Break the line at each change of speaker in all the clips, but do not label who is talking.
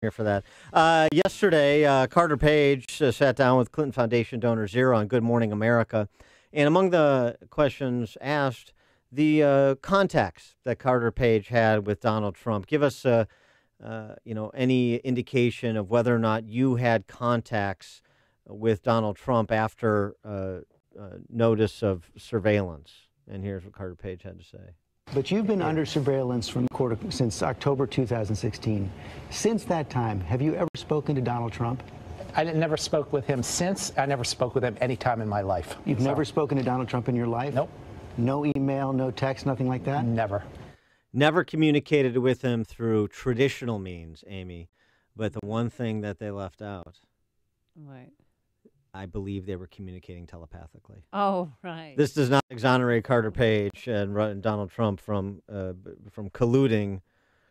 Here for that. Yesterday, Carter Page sat down with Clinton Foundation donor Zero on Good Morning America, and among the questions asked, the contacts that Carter Page had with Donald Trump. Give us, any indication of whether or not you had contacts with Donald Trump after notice of surveillance. And here's what Carter Page had to say.
But you've been under surveillance from the court since October 2016. Since that time, have you ever spoken to Donald Trump?
I never spoke with him since. I never spoke with him any time in my life.
You've never spoken to Donald Trump in your life?
Nope.
No email, no text, nothing like that?
Never.
Never communicated with him through traditional means, Amy. But the one thing that they left out,
What?
I believe they were communicating telepathically.
Oh, right.
This does not exonerate Carter Page and Donald Trump from colluding,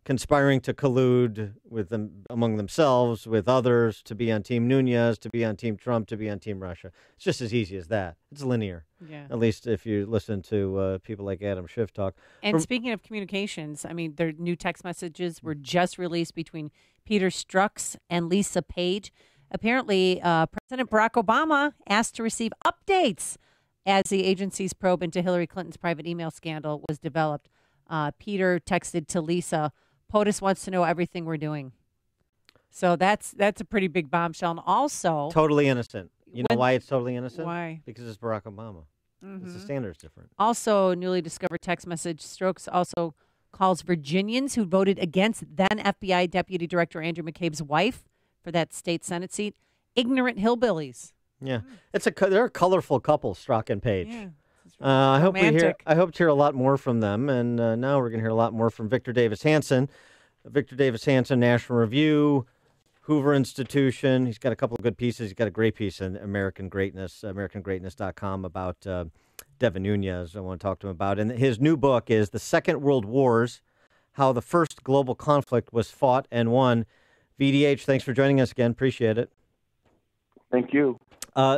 conspiring to collude with them among themselves, with others, to be on Team Nunes, to be on Team Trump, to be on Team Russia. It's just as easy as that. It's linear.
Yeah.
At least if you listen to people like Adam Schiff talk.
And speaking of communications, I mean, their new text messages were just released between Peter Strzok's and Lisa Page. Apparently, President Barack Obama asked to receive updates as the agency's probe into Hillary Clinton's private email scandal was developed. Peter texted to Lisa, POTUS wants to know everything we're doing. So that's a pretty big bombshell. And also,
totally innocent. You know why it's totally innocent?
Why?
Because it's Barack Obama. The standard's different.
Also, newly discovered text message, Strokes also calls Virginians who voted against then FBI Deputy Director Andrew McCabe's wife for that state Senate seat ignorant hillbillies.
Yeah, they're a colorful couple, Strzok and Page.
Yeah,
I hope to hear a lot more from them, and now we're going to hear a lot more from Victor Davis Hanson. Victor Davis Hanson, National Review, Hoover Institution. He's got a couple of good pieces. He's got a great piece in American Greatness, AmericanGreatness.com about Devin Nunes. I want to talk to him about. And his new book is The Second World Wars, How the First Global Conflict Was Fought and Won. VDH, thanks for joining us again. Appreciate it.
Thank you.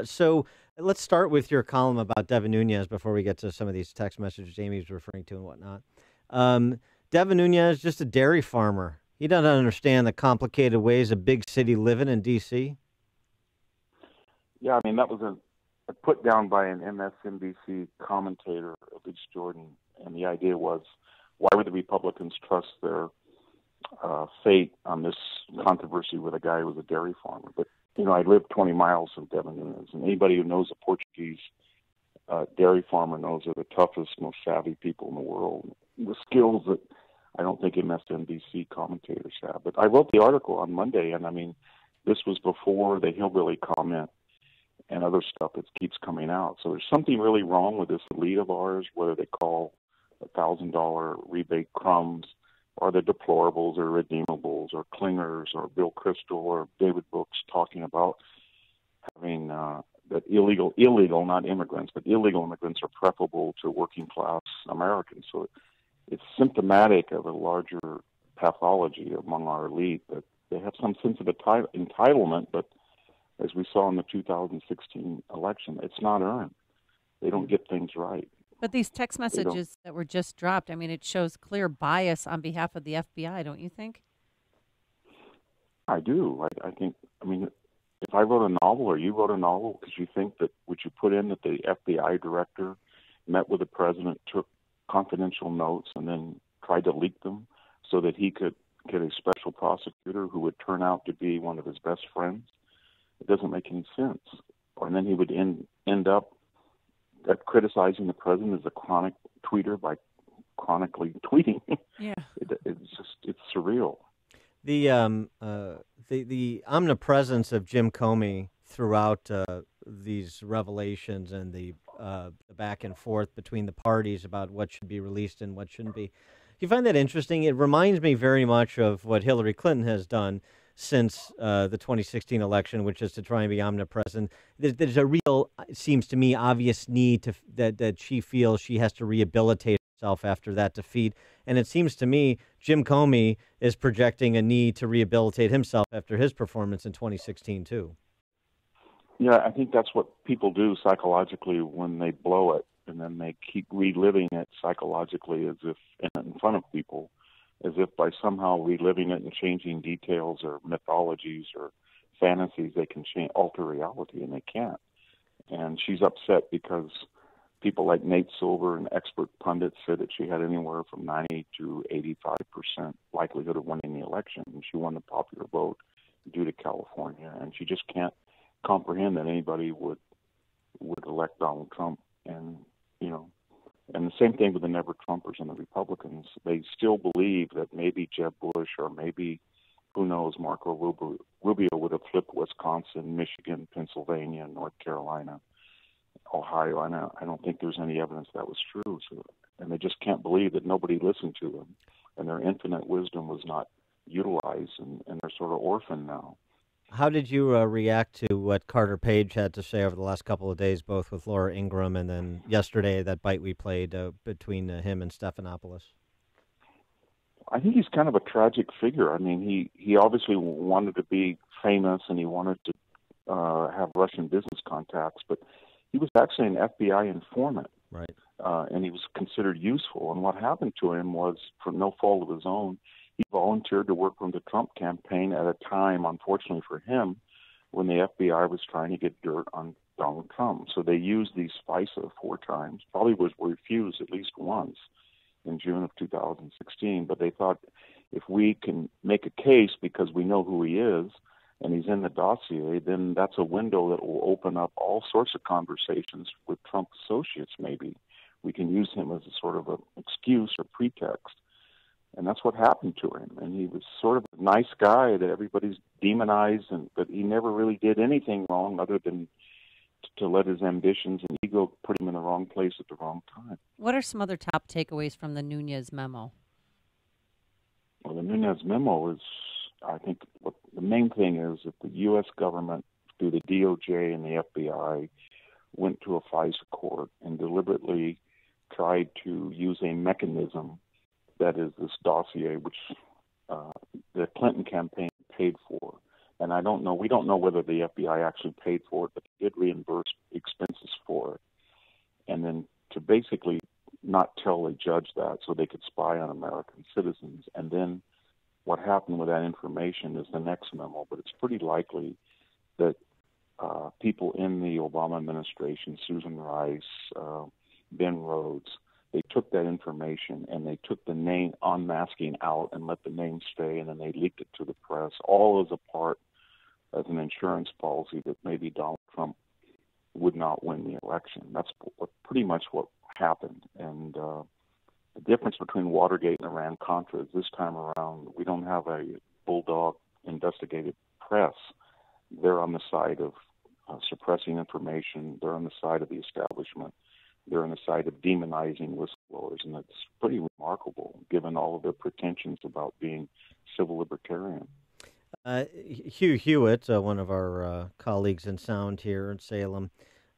So let's start with your column about Devin Nunes before we get to some of these text messages Jamie's referring to and whatnot. Devin Nunes is just a dairy farmer. He doesn't understand the complicated ways of big city living in D.C.
Yeah, I mean, that was a put down by an MSNBC commentator, Elise Jordan, and the idea was, why would the Republicans trust their fate on this controversy with a guy who was a dairy farmer? But I lived 20 miles from Devin Nunes, and anybody who knows a Portuguese dairy farmer knows they're the toughest, most savvy people in the world, with skills that I don't think MSNBC commentators have. But I wrote the article on Monday, and I mean, this was before the hillbilly comment and other stuff that keeps coming out. So there's something really wrong with this elite of ours, whether they call $1,000 rebate crumbs, or the deplorables or redeemables or clingers or Bill Kristol or David Brooks talking about having that illegal, not immigrants, but illegal immigrants are preferable to working class Americans. So it's symptomatic of a larger pathology among our elite that they have some sense of entitlement, but as we saw in the 2016 election, it's not earned. They don't get things right.
But these text messages that were just dropped, I mean, it shows clear bias on behalf of the FBI, don't you think?
I do. I think, if I wrote a novel or you wrote a novel, because you think that, would you put in that the FBI director met with the president, took confidential notes, and then tried to leak them so that he could get a special prosecutor who would turn out to be one of his best friends? It doesn't make any sense. And then he would end up criticizing the president as a chronic tweeter by chronically tweeting.
Yeah,
it's surreal.
The omnipresence of Jim Comey throughout these revelations and the back and forth between the parties about what should be released and what shouldn't be. Do you find that interesting? It reminds me very much of what Hillary Clinton has done since the 2016 election, which is to try and be omnipresent. There's a real, it seems to me, obvious need that she feels she has to rehabilitate herself after that defeat. And it seems to me Jim Comey is projecting a need to rehabilitate himself after his performance in 2016, too.
Yeah, I think that's what people do psychologically when they blow it, and then they keep reliving it psychologically as if in front of people. as if by somehow reliving it and changing details or mythologies or fantasies, they can alter reality, and they can't. And she's upset because people like Nate Silver and expert pundits said that she had anywhere from 90 to 85% likelihood of winning the election, and she won the popular vote due to California, and she just can't comprehend that anybody would elect Donald Trump. And and the same thing with the Never Trumpers and the Republicans. They still believe that maybe Jeb Bush or maybe, who knows, Marco Rubio would have flipped Wisconsin, Michigan, Pennsylvania, North Carolina, Ohio. I don't think there's any evidence that was true. So, and they just can't believe that nobody listened to them, and their infinite wisdom was not utilized, and they're sort of orphaned now.
How did you react to what Carter Page had to say over the last couple of days, both with Laura Ingraham and then yesterday, that bite we played between him and Stephanopoulos?
I think he's kind of a tragic figure. I mean, he obviously wanted to be famous and he wanted to have Russian business contacts, but he was actually an FBI informant.
Right.
And he was considered useful. And what happened to him was, for no fault of his own, he volunteered to work on the Trump campaign at a time, unfortunately for him, when the FBI was trying to get dirt on Donald Trump. So they used these FISA 4 times, probably was refused at least once in June of 2016. But they thought, if we can make a case because we know who he is and he's in the dossier, then that's a window that will open up all sorts of conversations with Trump associates maybe. We can use him as a sort of an excuse or pretext. And that's what happened to him. And he was sort of a nice guy that everybody's demonized, but he never really did anything wrong other than to let his ambitions and ego put him in the wrong place at the wrong time.
What are some other top takeaways from the Nunes memo?
Well, the Nunes memo is, I think, what the main thing is that the U.S. government, through the DOJ and the FBI, went to a FISA court and deliberately tried to use a mechanism that is this dossier, which the Clinton campaign paid for. And we don't know whether the FBI actually paid for it, but they did reimburse expenses for it. And then to basically not tell a judge that so they could spy on American citizens. And then what happened with that information is the next memo, but it's pretty likely that people in the Obama administration, Susan Rice, Ben Rhodes, they took that information and they took the name unmasking out and let the name stay, and then they leaked it to the press, all as a part of an insurance policy that maybe Donald Trump would not win the election. That's pretty much what happened. And the difference between Watergate and Iran-Contra is this time around we don't have a bulldog investigative press. They're on the side of suppressing information. They're on the side of the establishment. They're on the side of demonizing whistleblowers, and it's pretty remarkable, given all of their pretensions about being civil libertarian.
Hugh Hewitt, one of our colleagues in sound here in Salem,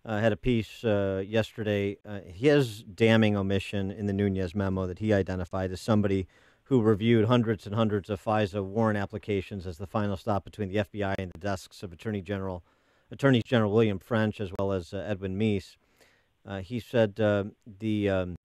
had a piece yesterday. His damning omission in the Nunes memo that he identified as somebody who reviewed hundreds and hundreds of FISA warrant applications as the final stop between the FBI and the desks of Attorneys General William French as well as Edwin Meese. He said the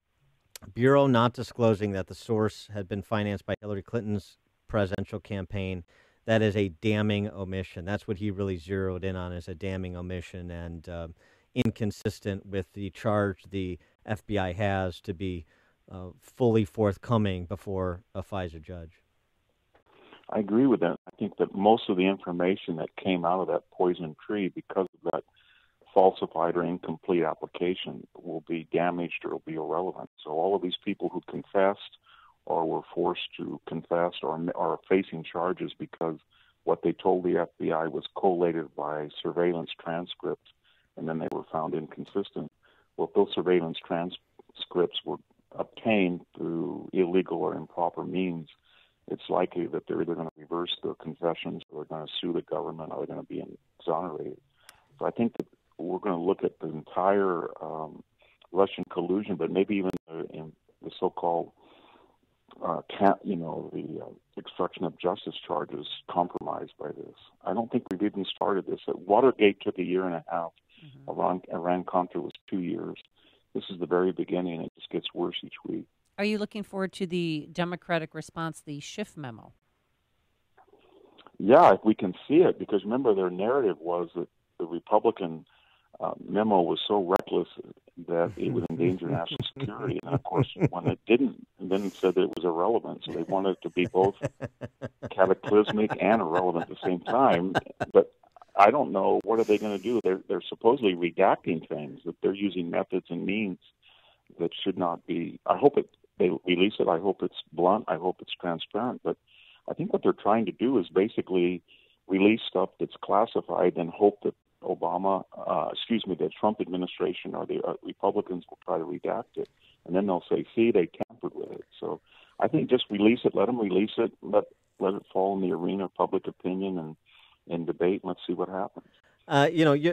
Bureau not disclosing that the source had been financed by Hillary Clinton's presidential campaign, that is a damning omission. That's what he really zeroed in on, is a damning omission, and inconsistent with the charge the FBI has to be fully forthcoming before a FISA judge.
I agree with that. I think that most of the information that came out of that poison tree, because of that falsified or incomplete application, will be damaged or will be irrelevant. So all of these people who confessed or were forced to confess or are facing charges because what they told the FBI was collated by surveillance transcripts, and then they were found inconsistent. Well, if those surveillance transcripts were obtained through illegal or improper means, it's likely that they're either going to reverse their confessions or they're going to sue the government or they're going to be exonerated. So I think that we're going to look at the entire Russian collusion, but maybe even in the so-called the obstruction of justice charges compromised by this. I don't think we've even started this. Watergate took a year and a half. Mm-hmm. Iran-Contra was 2 years. This is the very beginning. It just gets worse each week.
Are you looking forward to the Democratic response, the Schiff memo?
Yeah, if we can see it, because remember their narrative was that the Republican memo was so reckless that it would endanger national security. And of course, when it didn't, and then it said that it was irrelevant. So they wanted it to be both cataclysmic and irrelevant at the same time. But I don't know, what are they going to do? They're supposedly redacting things, that they're using methods and means that should not be. I hope they release it. I hope it's blunt. I hope it's transparent. But I think what they're trying to do is basically release stuff that's classified and hope that the Trump administration or the Republicans will try to redact it. And then they'll say, see, they tampered with it. So I think just release it, let them release it, let it fall in the arena of public opinion and debate, and let's see what happens.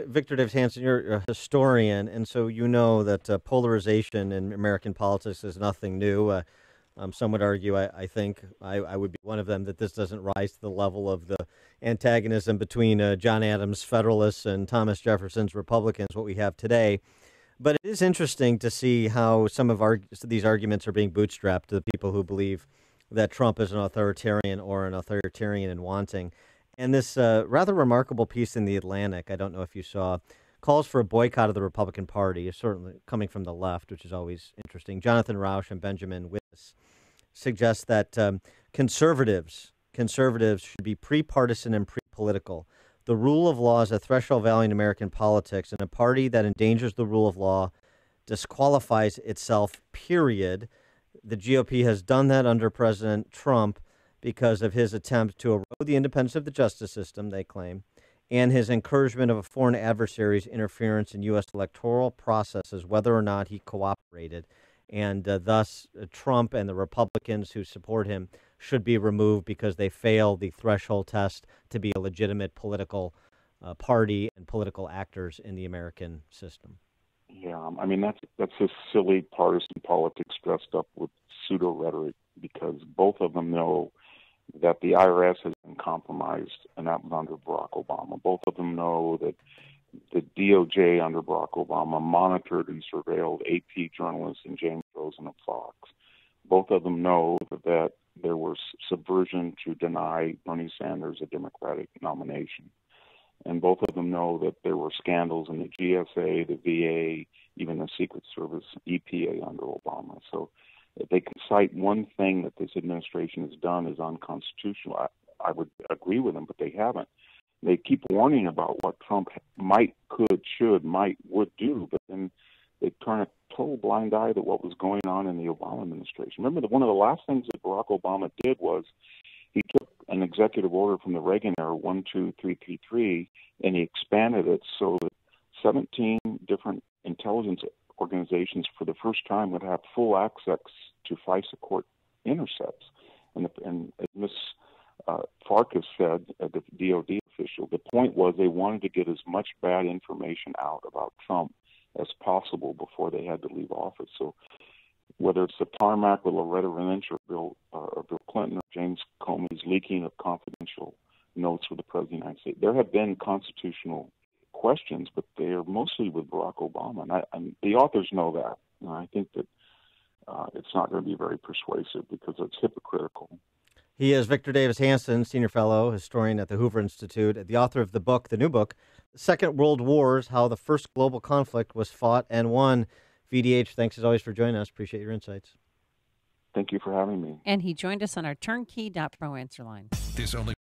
Victor Davis Hanson, you're a historian, and so you know that polarization in American politics is nothing new. Some would argue, I think, I would be one of them, that this doesn't rise to the level of the antagonism between John Adams' Federalists and Thomas Jefferson's Republicans, what we have today. But it is interesting to see how some of these arguments are being bootstrapped to the people who believe that Trump is an authoritarian or an authoritarian in wanting. And this rather remarkable piece in The Atlantic, I don't know if you saw, calls for a boycott of the Republican Party, certainly coming from the left, which is always interesting. Jonathan Rauch and Benjamin Wittes suggest that conservatives should be pre-partisan and pre-political. The rule of law is a threshold value in American politics, and a party that endangers the rule of law disqualifies itself, period. The GOP has done that under President Trump because of his attempt to erode the independence of the justice system, they claim, and his encouragement of a foreign adversary's interference in U.S. electoral processes, whether or not he cooperated. And thus, Trump and the Republicans who support him should be removed because they failed the threshold test to be a legitimate political party and political actors in the American system.
Yeah, I mean, that's just silly partisan politics dressed up with pseudo-rhetoric, because both of them know that the IRS has been compromised, and that was under Barack Obama. Both of them know that the DOJ under Barack Obama monitored and surveilled AP journalists and James Rosen of Fox. Both of them know that there was subversion to deny Bernie Sanders a Democratic nomination. And both of them know that there were scandals in the GSA, the VA, even the Secret Service, EPA under Obama. So if they can cite one thing that this administration has done is unconstitutional, I would agree with them, but they haven't. They keep warning about what Trump might, could, should, might, would do, but then they turn a total blind eye to what was going on in the Obama administration. Remember, one of the last things that Barack Obama did was he took an executive order from the Reagan era, 12333, and he expanded it so that 17 different intelligence organizations for the first time would have full access to FISA court intercepts. And Ms. Farkas said, the DOD official, the point was they wanted to get as much bad information out about Trump as possible before they had to leave office. So whether it's the tarmac with Loretta Lynch or Bill Clinton or James Comey's leaking of confidential notes with the President of the United States, there have been constitutional questions, but they are mostly with Barack Obama. And the authors know that. And I think that it's not going to be very persuasive because it's hypocritical.
He is Victor Davis Hanson, Senior Fellow, historian at the Hoover Institute, the author of the new book, Second World Wars, How the First Global Conflict Was Fought and Won. VDH, thanks as always for joining us. Appreciate your insights.
Thank you for having me.
And he joined us on our turnkey.pro answer line.
This only